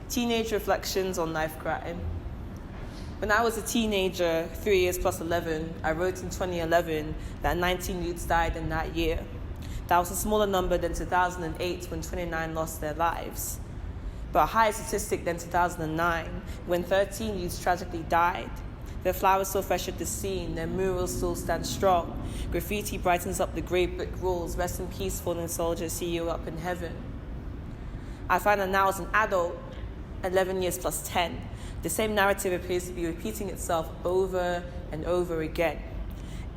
Teenage reflections on knife crime. When I was a teenager, 3 years plus 11, I wrote in 2011 that 19 youths died in that year. That was a smaller number than 2008 when 29 lost their lives, but a higher statistic than 2009 when 13 youths tragically died. Their flowers still fresh at the scene, their murals still stand strong. Graffiti brightens up the grey brick walls. Rest in peace, fallen soldiers, see you up in heaven. I find that now as an adult, 11 years plus 10, the same narrative appears to be repeating itself over and over again.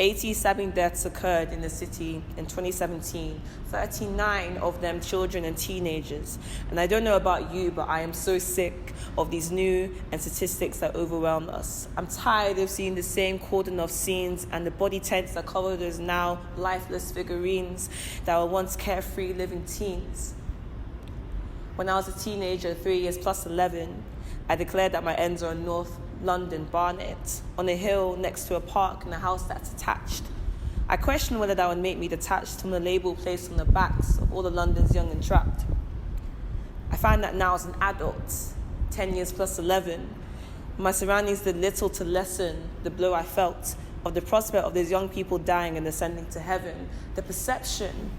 80 stabbing deaths occurred in the city in 2017, 39 of them children and teenagers. And I don't know about you, but I am so sick of these new and statistics that overwhelm us. I'm tired of seeing the same cordon of scenes and the body tents that cover those now lifeless figurines that were once carefree living teens. When I was a teenager, 3 years plus 11, I declared that my ends are in North London, Barnet, on a hill next to a park and a house that's attached. I questioned whether that would make me detached from the label placed on the backs of all the London's young and trapped. I find that now as an adult, 10 years plus 11, my surroundings did little to lessen the blow I felt of the prospect of these young people dying and ascending to heaven. The perception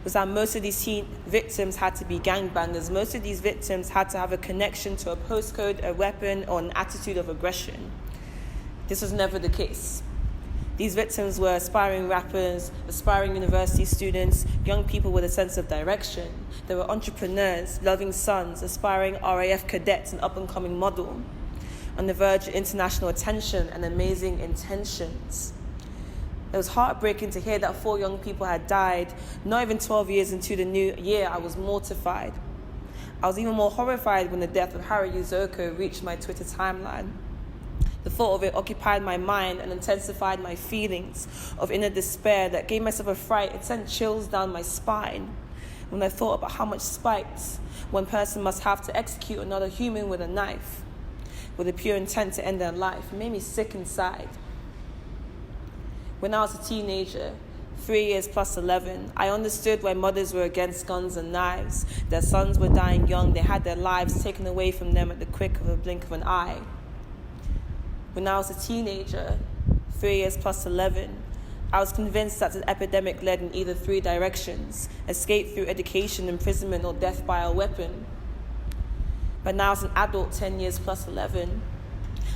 was that most of these teen victims had to be gangbangers. Most of these victims had to have a connection to a postcode, a weapon, or an attitude of aggression. This was never the case. These victims were aspiring rappers, aspiring university students, young people with a sense of direction. They were entrepreneurs, loving sons, aspiring RAF cadets, and up-and-coming model, on the verge of international attention and amazing intentions. It was heartbreaking to hear that 4 young people had died. Not even 12 years into the new year, I was mortified. I was even more horrified when the death of Harry Uzoko reached my Twitter timeline. The thought of it occupied my mind and intensified my feelings of inner despair that gave myself a fright. It sent chills down my spine when I thought about how much spite one person must have to execute another human with a knife, with a pure intent to end their life. It made me sick inside. When I was a teenager, 3 years plus 11, I understood why mothers were against guns and knives. Their sons were dying young. They had their lives taken away from them at the quick of a blink of an eye. When I was a teenager, 3 years plus 11, I was convinced that the epidemic led in either 3 directions: escape through education, imprisonment, or death by a weapon. But now as an adult, 10 years plus 11,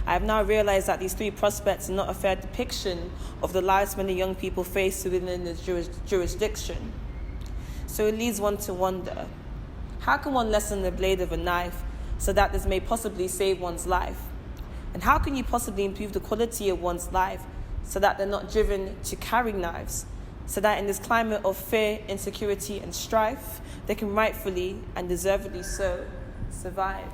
I have now realized that these 3 prospects are not a fair depiction of the lives many young people face within this jurisdiction. So it leads one to wonder, how can one lessen the blade of a knife so that this may possibly save one's life? And how can you possibly improve the quality of one's life so that they're not driven to carry knives, so that in this climate of fear, insecurity, and strife, they can rightfully and deservedly so survive?